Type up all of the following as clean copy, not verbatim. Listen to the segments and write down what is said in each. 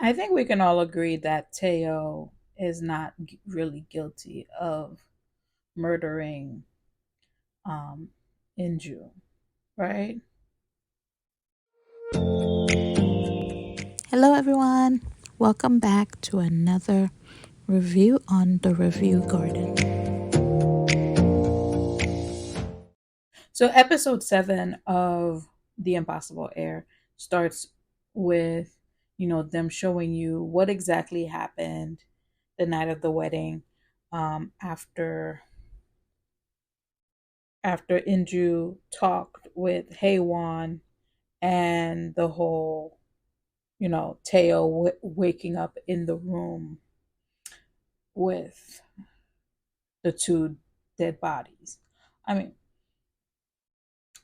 I think we can all agree that Teo is not really guilty of murdering um, Inju, right? Hello, everyone. Welcome back to another review on the Review Garden. So, episode 7 of The Impossible Heir starts with, them showing you what exactly happened the night of the wedding after Inju talked with Haywan and the whole, Teo waking up in the room with the two dead bodies. I mean,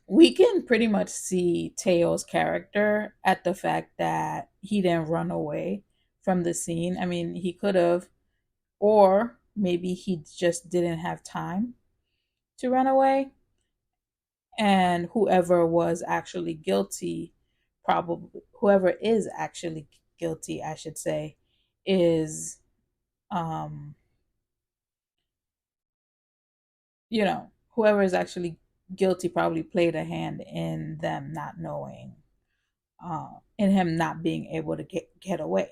we can pretty much see Teo's character at the fact that he didn't run away from the scene. I mean, he could have, or maybe he just didn't have time to run away. And whoever is actually guilty, I should say, is, um, whoever is actually guilty probably played a hand in them not knowing, in him not being able to get away.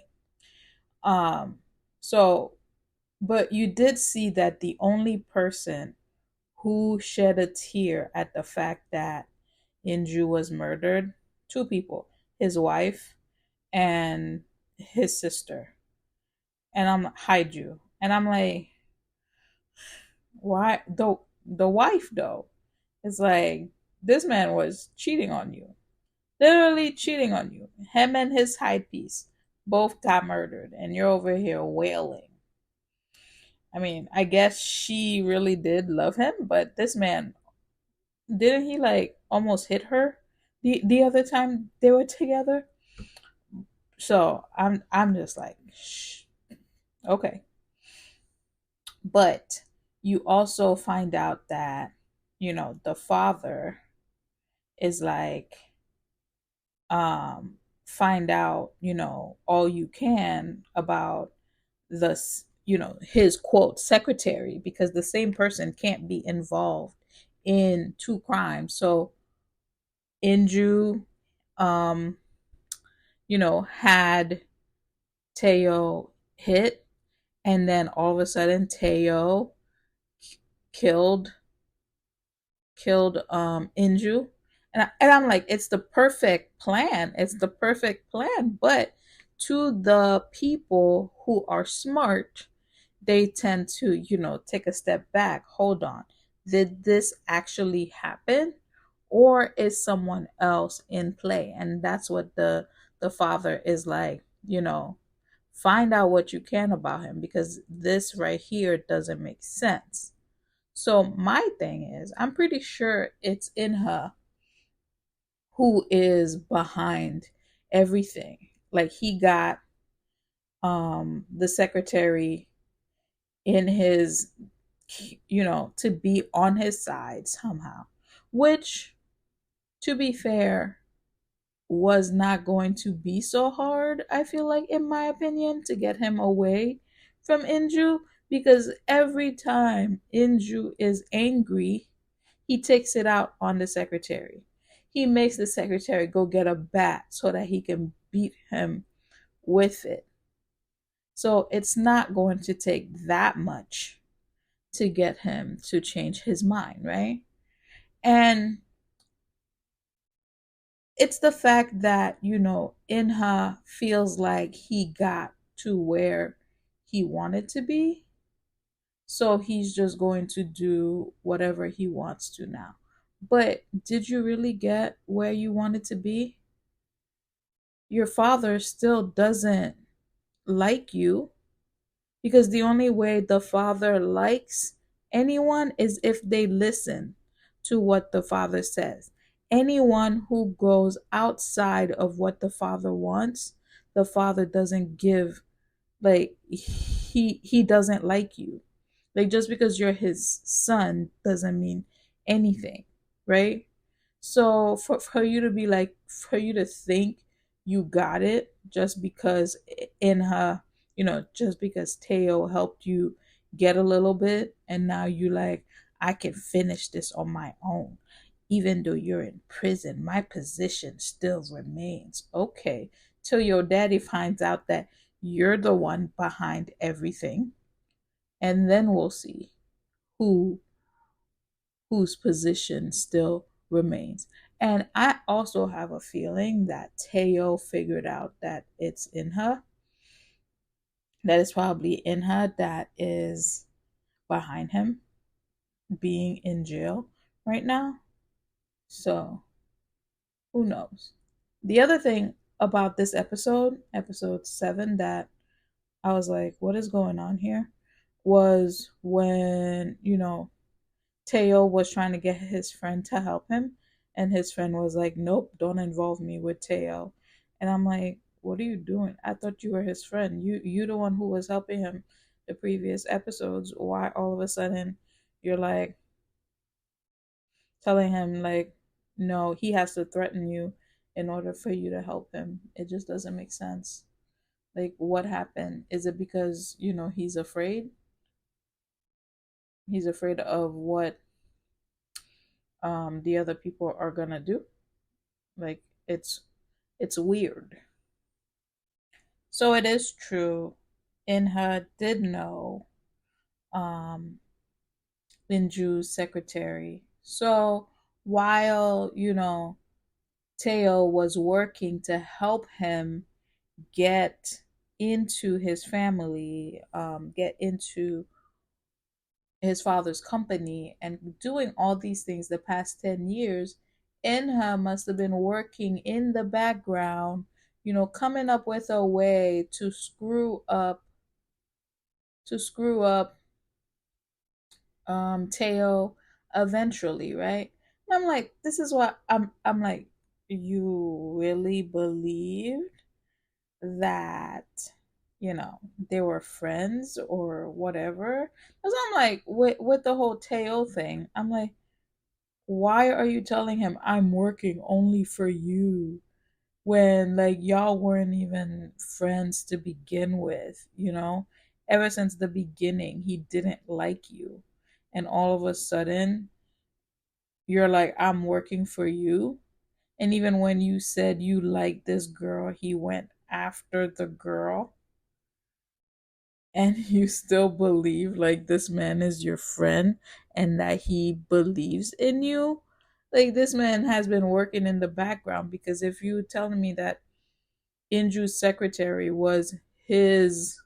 Um, so, but you did see that the only person who shed a tear at the fact that Inju was murdered, two people, his wife and his sister. And I'm Haiju. And I'm like, why the wife though? It's like this man was cheating on you. Literally cheating on you. Him and his side piece both got murdered and you're over here wailing. I mean, I guess she really did love him, but this man, didn't he like almost hit her the other time they were together? So I'm just like, shh, okay. But you also find out that, the father is like, find out, all you can about this, his quote secretary, because the same person can't be involved in two crimes. So Inju, um, had Teo hit, and then all of a sudden Teo killed Inju. And I'm like, it's the perfect plan. It's the perfect plan. But to the people who are smart, they tend to, take a step back. Hold on. Did this actually happen? Or is someone else in play? And that's what the father is like, find out what you can about him, because this right here doesn't make sense. So my thing is, I'm pretty sure it's in her who is behind everything. Like he got the secretary in his, to be on his side somehow, which, to be fair, was not going to be so hard, I feel like, in my opinion, to get him away from Inju, because every time Inju is angry, he takes it out on the secretary. He makes the secretary go get a bat so that he can beat him with it. So it's not going to take that much to get him to change his mind, right? And it's the fact that, Inha feels like he got to where he wanted to be. So he's just going to do whatever he wants to now. But did you really get where you wanted to be? Your father still doesn't like you, because the only way the father likes anyone is if they listen to what the father says. Anyone who goes outside of what the father wants, the father doesn't give, like, he doesn't like you. Like, just because you're his son doesn't mean anything, right? So for you to be like, for you to think you got it just because in her, just because Teo helped you get a little bit, and now you like, I can finish this on my own. Even though you're in prison, my position still remains. Okay. Till your daddy finds out that you're the one behind everything. And then we'll see who whose position still remains. And I also have a feeling that Teo figured out that it's in her, that it's probably in her that is behind him being in jail right now. So who knows? The other thing about this episode, episode 7, that I was like, what is going on here? Was when, Teo was trying to get his friend to help him, and his friend was like, "Nope, don't involve me with Teo." And I'm like, "What are you doing? I thought you were his friend. You the one who was helping him the previous episodes. Why all of a sudden you're like telling him like, no, he has to threaten you in order for you to help him? It just doesn't make sense. Like, what happened? Is it because, he's afraid? He's afraid of what the other people are gonna do? Like, it's weird. So it is true. Inha did know um Linju's secretary. So while, Teo was working to help him get into his family, get into his father's company, and doing all these things the past 10 years, Inha must have been working in the background, coming up with a way to screw up Teo eventually, right? And I'm like, this is what I'm like, you really believed that, they were friends or whatever? Because I'm like, with the whole Teo thing, I'm like, why are you telling him I'm working only for you when like y'all weren't even friends to begin with, ever since the beginning he didn't like you, and all of a sudden you're like, I'm working for you. And even when you said you liked this girl, he went after the girl, and you still believe like this man is your friend and that he believes in you. Like, this man has been working in the background, because if you telling me that Inju's secretary his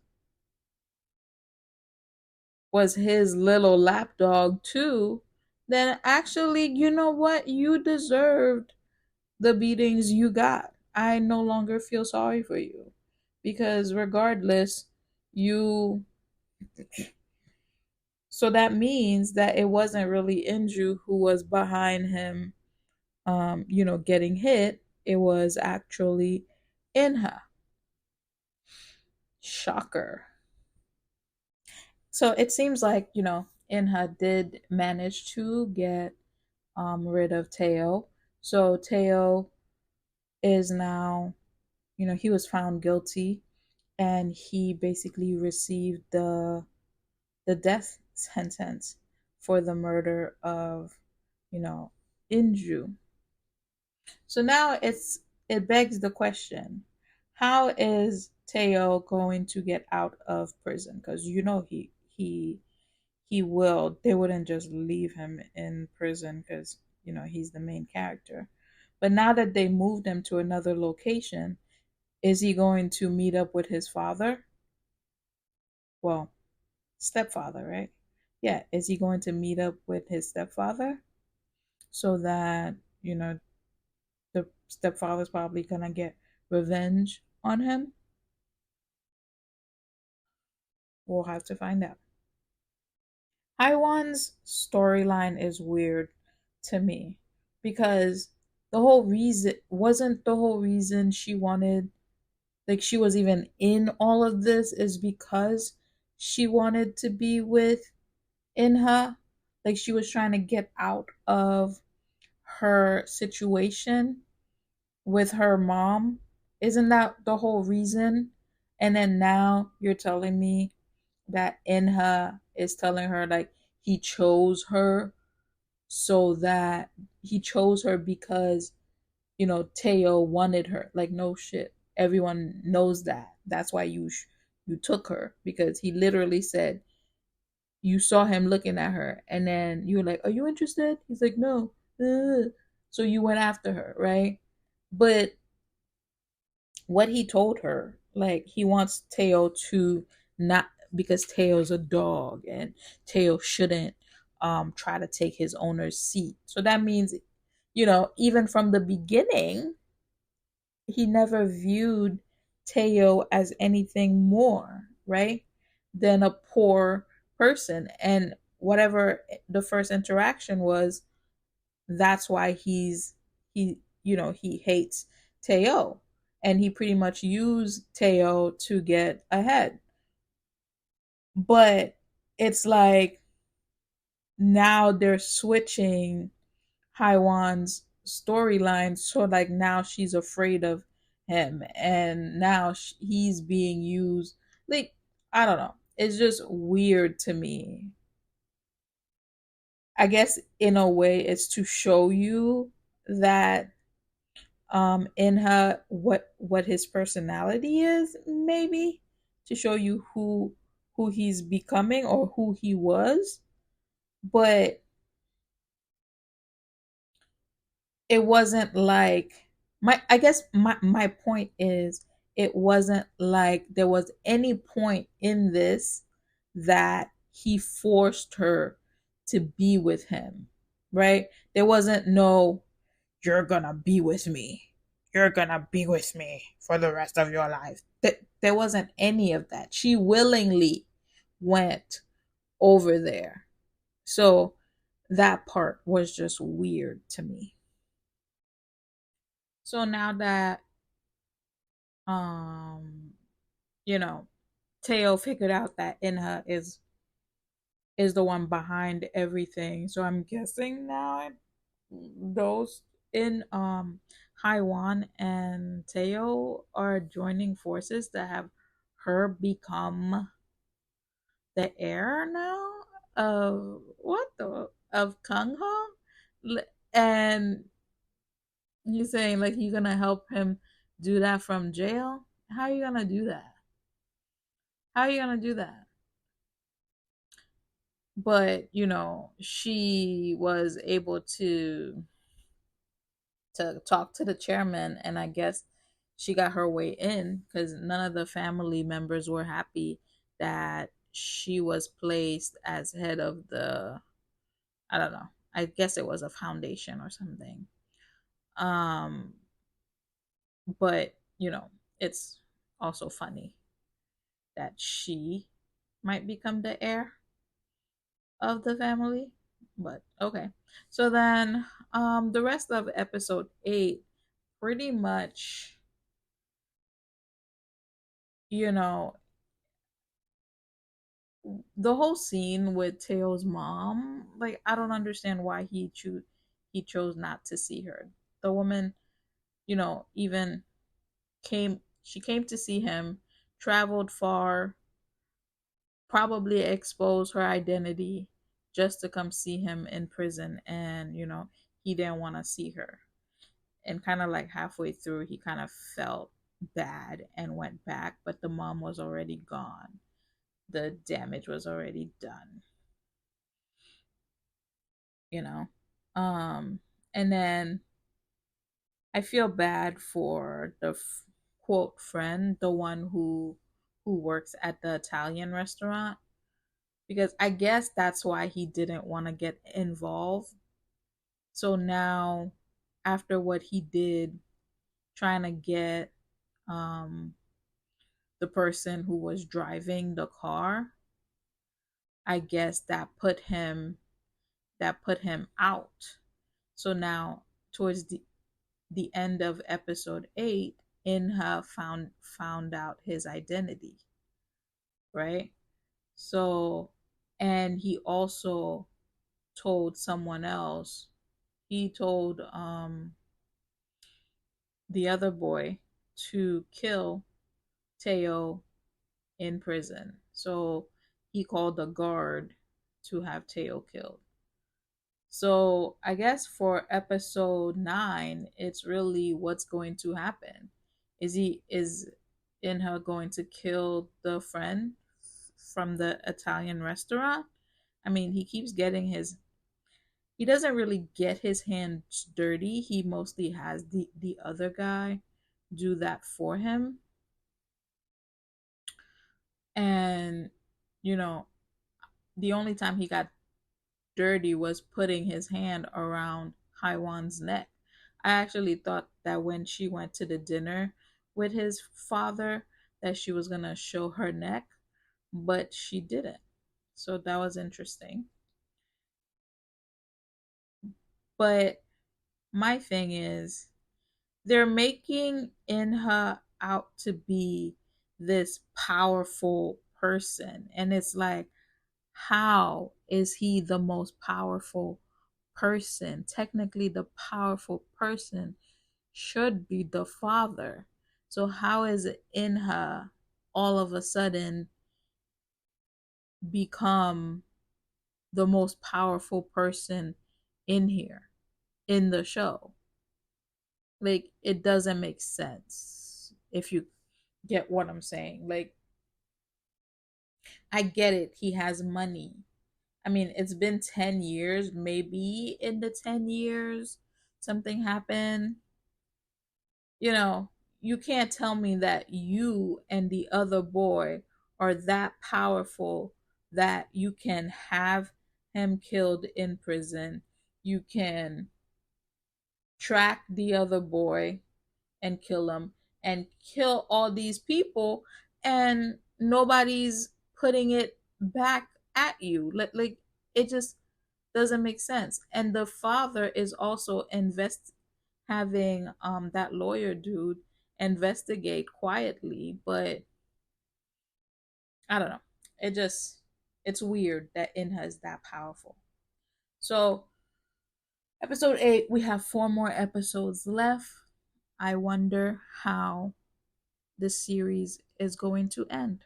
was his little lapdog too, then actually, you know what? You deserved the beatings you got. I no longer feel sorry for you, because regardless, you so that means that it wasn't really Inju who was behind him getting hit. It was actually Inha. Shocker. So it seems like, Inha did manage to get rid of Teo. So Teo is now, he was found guilty, and he basically received the death sentence for the murder of, you know, Inju. So now it begs the question: how is Teo going to get out of prison? Because he will. They wouldn't just leave him in prison because he's the main character. But now that they moved him to another location, is he going to meet up with his father? Well, stepfather, right? Yeah, is he going to meet up with his stepfather so that, the stepfather's probably gonna get revenge on him? We'll have to find out. Haiwan's storyline is weird to me, because the whole reason she wanted, like, she was even in all of this is because she wanted to be with Inha. Like, she was trying to get out of her situation with her mom, Isn't that the whole reason? And then now you're telling me that Inha is telling her like he chose her so that he chose her because Teo wanted her. Like no shit. Everyone knows that. That's why you took her because he literally said you saw him looking at her and then you were like, "Are you interested?" He's like, "No." So you went after her, right? But what he told her, like he wants Teo to not, because Teo's a dog and Teo shouldn't try to take his owner's seat. So that means, even from the beginning, he never viewed Teo as anything more, right, than a poor person. And whatever the first interaction was, that's why he hates Teo. And he pretty much used Teo to get ahead. But it's like now they're switching Haiwan's storyline, so like now she's afraid of him and now he's being used. Like I don't know, it's just weird to me. I guess in a way it's to show you that in her what his personality is, maybe to show you who he's becoming or who he was. But it wasn't like, I guess my point is, it wasn't like there was any point in this that he forced her to be with him, right? There wasn't no, "You're gonna be with me, you're gonna be with me for the rest of your life." There wasn't any of that. She willingly went over there. So that part was just weird to me. So now that um you know Teo figured out that Inha is the one behind everything. So I'm guessing now those in Haiwan and Teo are joining forces to have her become the heir now of what the of Kung Ho. And you saying like you're gonna help him do that from jail? How are you gonna do that? How are you gonna do that? But she was able to talk to the chairman, and I guess she got her way in because none of the family members were happy that she was placed as head of the, I don't know, I guess it was a foundation or something. um but it's also funny that she might become the heir of the family. But okay. So then the rest of episode 8 pretty much, you know, the whole scene with Teo's mom, like I don't understand why he chose not to see her. The woman, even she came to see him, traveled far, probably exposed her identity just to come see him in prison, and he didn't want to see her. And kind of like halfway through he kind of felt bad and went back, but the mom was already gone. The damage was already done, you know. And then I feel bad for the quote friend, the one who works at the Italian restaurant, because I guess that's why he didn't want to get involved. So now, after what he did, trying to get um, the person who was driving the car, I guess that put him out. So now, towards the end of episode 8, Inha found out his identity, right? So, and he also told someone else. He told the other boy to kill Teo in prison. So he called the guard to have Teo killed. So I guess for episode 9, it's really what's going to happen. Is Inha going to kill the friend from the Italian restaurant? I mean, he doesn't really get his hands dirty. He mostly has the other guy do that for him. And you know, the only time he got dirty was putting his hand around Haiwan's neck. I actually thought that when she went to the dinner with his father that she was going to show her neck, but she didn't. So that was interesting. But my thing is they're making Inha out to be this powerful person, and it's like, how is he the most powerful person? Technically, the powerful person should be the father. So, how is it Inha all of a sudden become the most powerful person in here, in the show? Like, it doesn't make sense if you get what I'm saying. Like, I get it, he has money. I mean, it's been 10 years. Maybe in the 10 years, something happened. You know, you can't tell me that you and the other boy are that powerful that you can have him killed in prison. You can track the other boy and kill him and kill all these people, and nobody's putting it back at you. Like it just doesn't make sense. And the father is also having that lawyer dude investigate quietly, but I don't know. It's weird that Inha is that powerful. So episode 8, we have 4 more episodes left. I wonder how the series is going to end.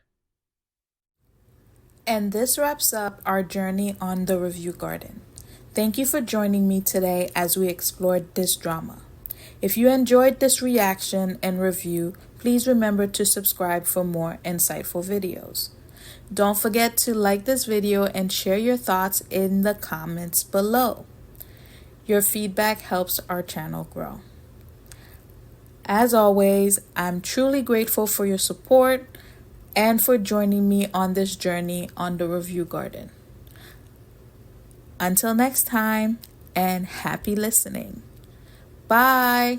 And this wraps up our journey on the Review Garden. Thank you for joining me today as we explored this drama. If you enjoyed this reaction and review, please remember to subscribe for more insightful videos. Don't forget to like this video and share your thoughts in the comments below. Your feedback helps our channel grow. As always, I'm truly grateful for your support and for joining me on this journey on the Review Garden. Until next time, and happy listening. Bye.